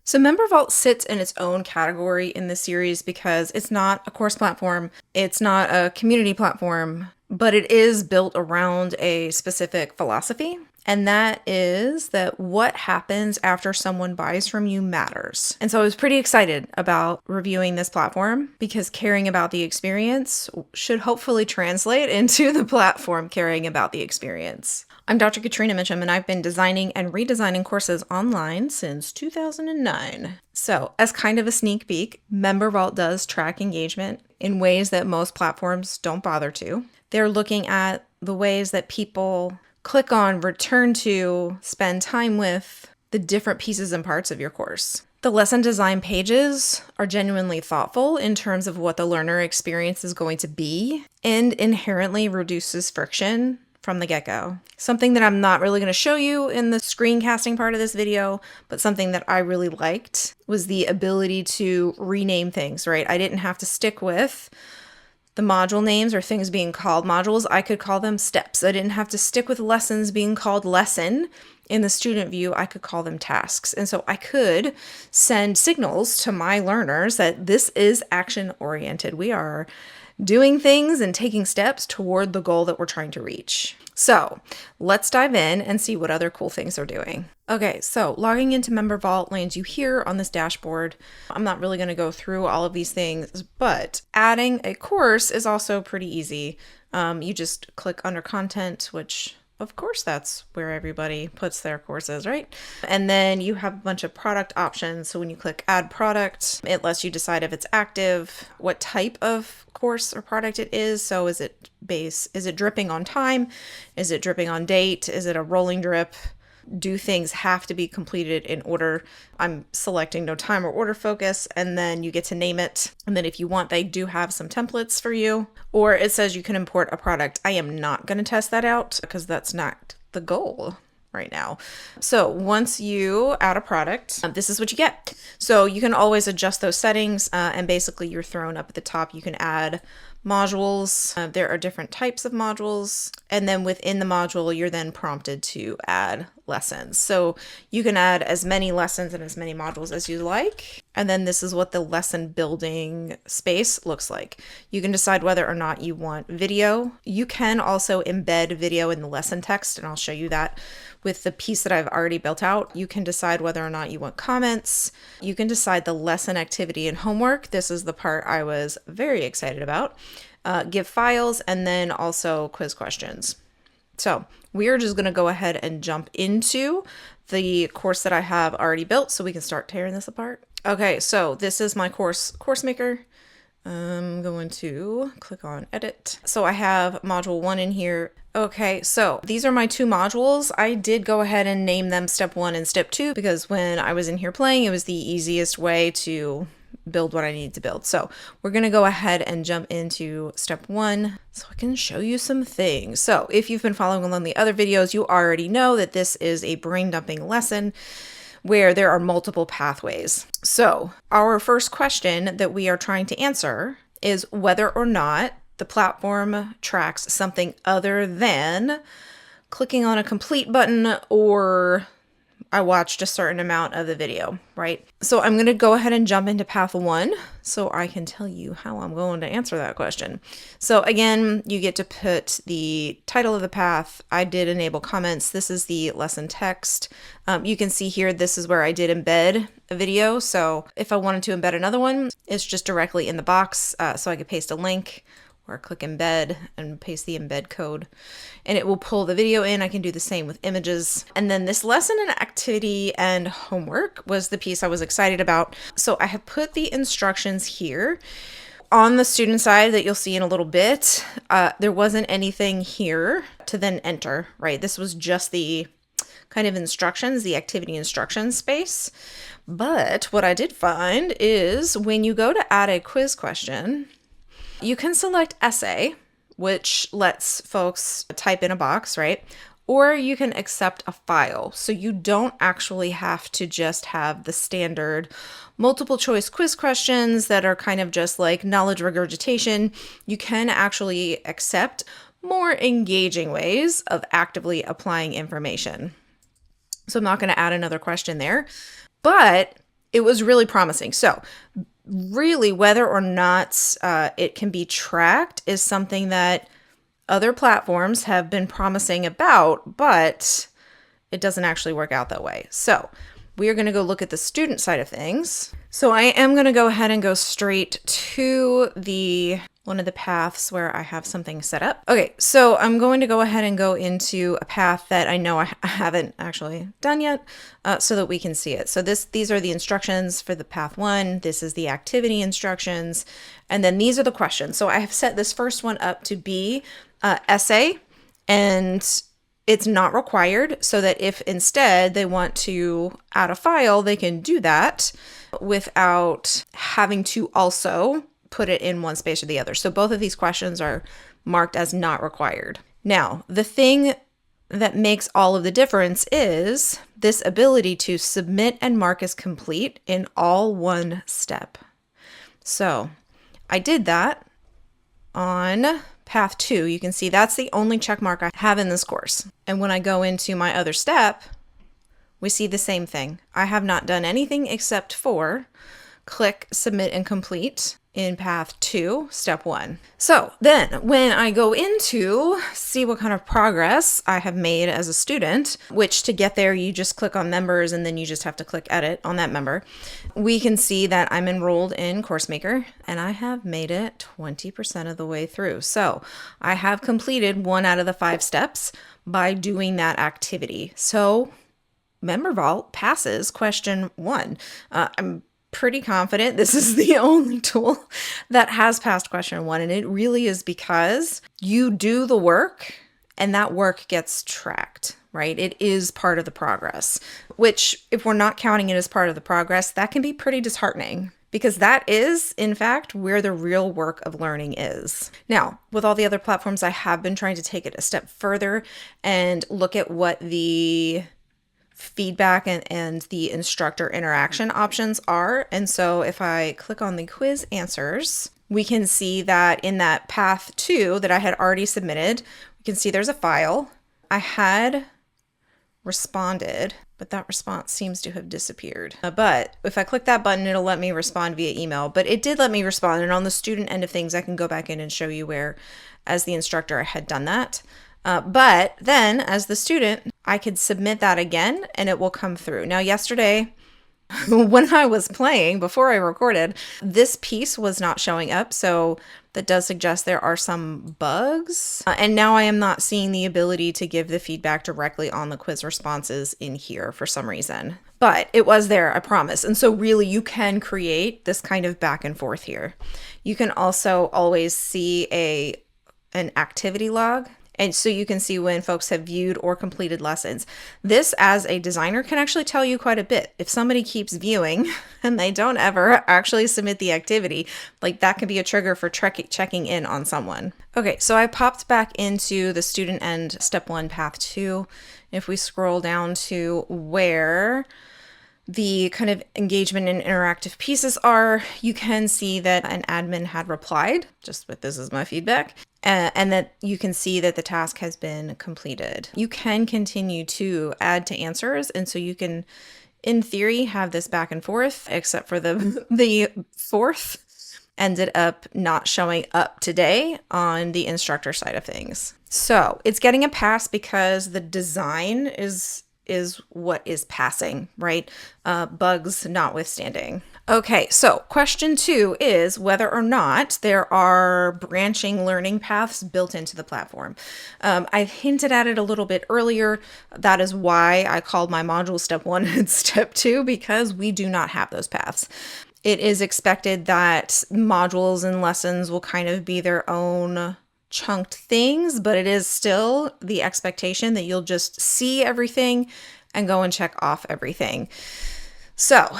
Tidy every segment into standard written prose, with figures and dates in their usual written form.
So Membervault sits in its own category in this series because it's not a course platform, it's not a community platform, but it is built around a specific philosophy. And that is that what happens after someone buys from you matters. And so I was pretty excited about reviewing this platform because caring about the experience should hopefully translate into the platform caring about the experience. I'm Dr. Katrina Mitchum, and I've been designing and redesigning courses online since 2009. So, as kind of a sneak peek, Membervault does track engagement in ways that most platforms don't bother to. They're looking at the ways that people click on, return to, spend time with the different pieces and parts of your course. The lesson design pages are genuinely thoughtful in terms of what the learner experience is going to be and inherently reduces friction from the get-go. Something that I'm not really going to show you in the screencasting part of this video, but something that I really liked was the ability to rename things, right? I didn't have to stick with the module names or things being called modules. I could call them steps. I didn't have to stick with lessons being called lesson. In the student view, I could call them tasks. And so I could send signals to my learners that this is action-oriented. We are doing things and taking steps toward the goal that we're trying to reach. So let's dive in and see what other cool things they're doing. Okay, so logging into Membervault lands you here on this dashboard. I'm not really going to go through all of these things, but adding a course is also pretty easy. You just click under content, which of course that's where everybody puts their courses, right? And then you have a bunch of product options. So when you click add product, it lets you decide if it's active, what type of course or product it is. So is it dripping on time? Is it dripping on date? Is it a rolling drip? Do things have to be completed in order? I'm selecting no time or order focus, and then you get to name it. And then if you want, they do have some templates for you, or it says you can import a product. I am not going to test that out because that's not the goal right now. So once you add a product, this is what you get. So you can always adjust those settings, and basically you're thrown up at the top. You can add modules. There are different types of modules. And then within the module, you're then prompted to add lessons. So you can add as many lessons and as many modules as you like. And then this is what the lesson building space looks like. You can decide whether or not you want video. You can also embed video in the lesson text, and I'll show you that with the piece that I've already built out. You can decide whether or not you want comments. You can decide the lesson activity and homework. This is the part I was very excited about. Give files, and then also quiz questions. So we are just going to go ahead and jump into the course that I have already built so we can start tearing this apart. Okay, so this is my course maker. I'm going to click on edit. So I have module 1 in here. Okay, so these are my 2 modules. I did go ahead and name them step 1 and step 2 because when I was in here playing, it was the easiest way to build what I need to build. So we're going to go ahead and jump into step 1 so I can show you some things. So if you've been following along the other videos, you already know that this is a brain dumping lesson where there are multiple pathways. So our first question that we are trying to answer is whether or not the platform tracks something other than clicking on a complete button or I watched a certain amount of the video, right? So I'm going to go ahead and jump into path 1 so I can tell you how I'm going to answer that question. So again, you get to put the title of the path. I did enable comments. This is the lesson text. You can see here, this is where I did embed a video. So if I wanted to embed another one, it's just directly in the box. So I could paste a link or click embed and paste the embed code and it will pull the video in. I can do the same with images. And then this lesson and activity and homework was the piece I was excited about. So I have put the instructions here on the student side that you'll see in a little bit. There wasn't anything here to then enter, right? This was just the kind of instructions, the activity instructions space. But what I did find is when you go to add a quiz question, you can select essay, which lets folks type in a box, right? Or you can accept a file. So you don't actually have to just have the standard multiple choice quiz questions that are kind of just like knowledge regurgitation. You can actually accept more engaging ways of actively applying information. So I'm not going to add another question there, but it was really promising. So really, whether or not it can be tracked is something that other platforms have been promising about, but it doesn't actually work out that way. So we are going to go look at the student side of things. So I am going to go ahead and go straight to one of the paths where I have something set up. Okay, so I'm going to go ahead and go into a path that I know I haven't actually done yet, so that we can see it. So these are the instructions for the path 1. This is the activity instructions, and then these are the questions. So I have set this first one up to be essay, and it's not required, so that if instead they want to add a file, they can do that without having to also put it in one space or the other. So both of these questions are marked as not required. Now, the thing that makes all of the difference is this ability to submit and mark as complete in all one step. So I did that on path 2. You can see that's the only check mark I have in this course. And when I go into my other step, we see the same thing. I have not done anything except for click submit and complete in path 2, step 1. So then when I go into see what kind of progress I have made as a student, which to get there, you just click on members and then you just have to click edit on that member, we can see that I'm enrolled in CourseMaker and I have made it 20% of the way through. So I have completed 1 out of the 5 steps by doing that activity. So Membervault passes question 1. I'm pretty confident this is the only tool that has passed question 1, and it really is because you do the work and that work gets tracked, right? It is part of the progress, which if we're not counting it as part of the progress, that can be pretty disheartening because that is, in fact, where the real work of learning is. Now, with all the other platforms, I have been trying to take it a step further and look at what the feedback and the instructor interaction options are. And so if I click on the quiz answers, we can see that in that path 2 that I had already submitted, we can see there's a file. I had responded, but that response seems to have disappeared. But if I click that button, it'll let me respond via email, but it did let me respond. And on the student end of things, I can go back in and show you where, as the instructor, I had done that. But then as the student, I could submit that again and it will come through. Now, yesterday, when I was playing, before I recorded, this piece was not showing up. So that does suggest there are some bugs. And now I am not seeing the ability to give the feedback directly on the quiz responses in here for some reason. But it was there, I promise. And so really you can create this kind of back and forth here. You can also always see an activity log. And so you can see when folks have viewed or completed lessons. This, as a designer, can actually tell you quite a bit. If somebody keeps viewing and they don't ever actually submit the activity, like that could be a trigger for checking in on someone. Okay, so I popped back into the student end, step 1, path 2. If we scroll down to where the kind of engagement and interactive pieces are, you can see that an admin had replied, just with this is my feedback, and that you can see that the task has been completed. You can continue to add to answers, and so you can, in theory, have this back and forth, except for the fourth ended up not showing up today on the instructor side of things. So it's getting a pass because the design is what is passing, right? Bugs notwithstanding. Okay, so question 2 is whether or not there are branching learning paths built into the platform. I hinted at it a little bit earlier. That is why I called my module step 1 and step 2, because we do not have those paths. It is expected that modules and lessons will kind of be their own chunked things, but it is still the expectation that you'll just see everything and go and check off everything. So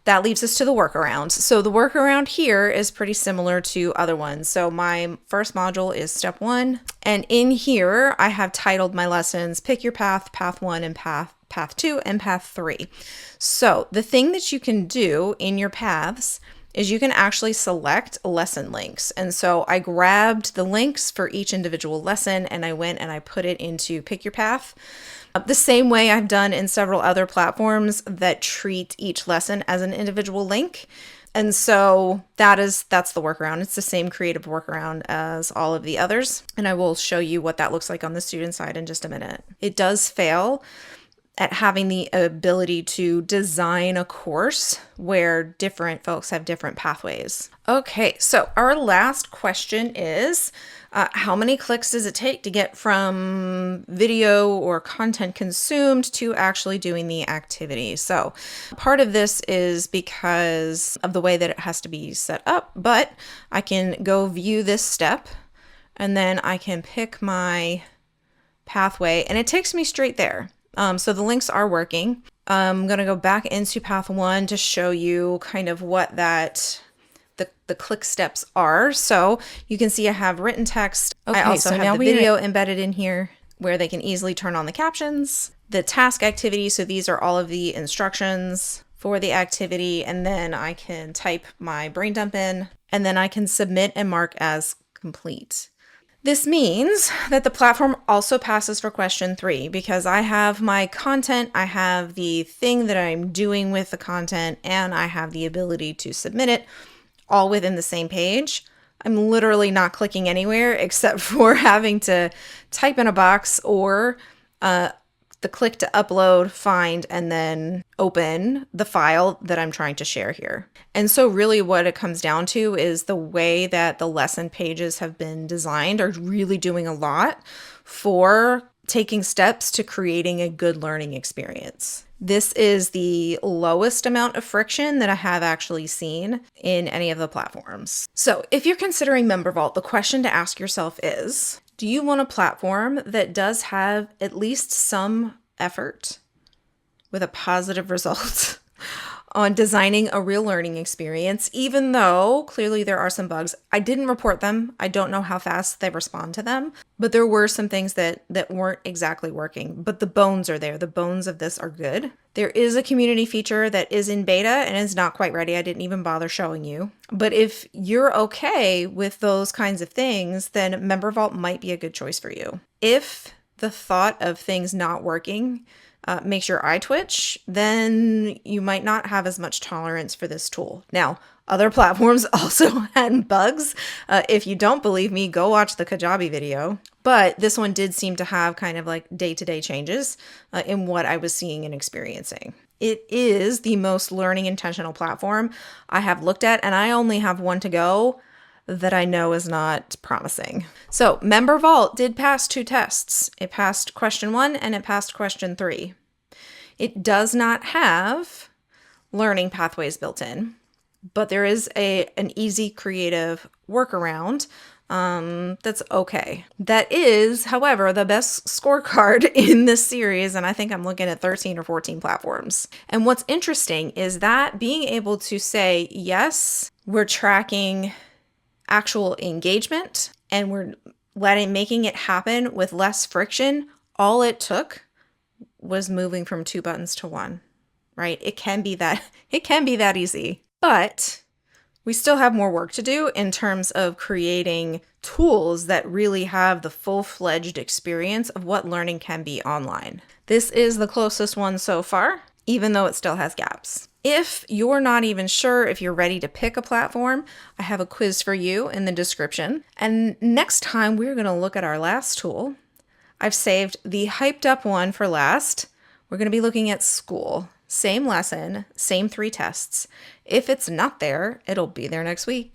that leaves us to the workaround. So the workaround here is pretty similar to other ones. So my first module is step 1. And in here, I have titled my lessons, pick your path, path 1 and path 2 and path 3. So the thing that you can do in your paths is you can actually select lesson links. And so I grabbed the links for each individual lesson and I went and I put it into pick your path. The same way I've done in several other platforms that treat each lesson as an individual link. And so that's the workaround. It's the same creative workaround as all of the others. And I will show you what that looks like on the student side in just a minute. It does fail at having the ability to design a course where different folks have different pathways. Okay, so our last question is, how many clicks does it take to get from video or content consumed to actually doing the activity? So part of this is because of the way that it has to be set up, but I can go view this step and then I can pick my pathway and it takes me straight there. So the links are working. I'm going to go back into path 1 to show you kind of what the click steps are. So you can see I have written text. Okay, I also have the video embedded in here where they can easily turn on the captions, the task activity. So these are all of the instructions for the activity. And then I can type my brain dump in and then I can submit and mark as complete. This means that the platform also passes for question 3 because I have my content, I have the thing that I'm doing with the content, and I have the ability to submit it all within the same page. I'm literally not clicking anywhere except for having to type in a box or the click to upload, find, and then open the file that I'm trying to share here. And so really what it comes down to is the way that the lesson pages have been designed are really doing a lot for taking steps to creating a good learning experience. This is the lowest amount of friction that I have actually seen in any of the platforms. So if you're considering Membervault, the question to ask yourself is, do you want a platform that does have at least some effort with a positive result on designing a real learning experience, even though clearly there are some bugs? I didn't report them. I don't know how fast they respond to them, but there were some things that weren't exactly working, but the bones are there. The bones of this are good. There is a community feature that is in beta and is not quite ready. I didn't even bother showing you. But if you're okay with those kinds of things, then Membervault might be a good choice for you. If the thought of things not working makes your eye twitch, then you might not have as much tolerance for this tool. Now, other platforms also had bugs. If you don't believe me, go watch the Kajabi video. But this one did seem to have kind of like day-to-day changes in what I was seeing and experiencing. It is the most learning intentional platform I have looked at, and I only have one to go that I know is not promising. So Membervault did pass 2 tests. It passed question 1 and it passed question 3. It does not have learning pathways built in, but there is an easy creative workaround that's okay. That is, however, the best scorecard in this series, and I think I'm looking at 13 or 14 platforms. And what's interesting is that being able to say, yes, we're tracking actual engagement and we're making it happen with less friction. All it took was moving from 2 buttons to 1, right? It can be that easy, but we still have more work to do in terms of creating tools that really have the full-fledged experience of what learning can be online. This is the closest one so far, even though it still has gaps. If you're not even sure if you're ready to pick a platform, I have a quiz for you in the description. And next time we're going to look at our last tool. I've saved the hyped up one for last. We're going to be looking at school. Same lesson, same 3 tests. If it's not there, it'll be there next week.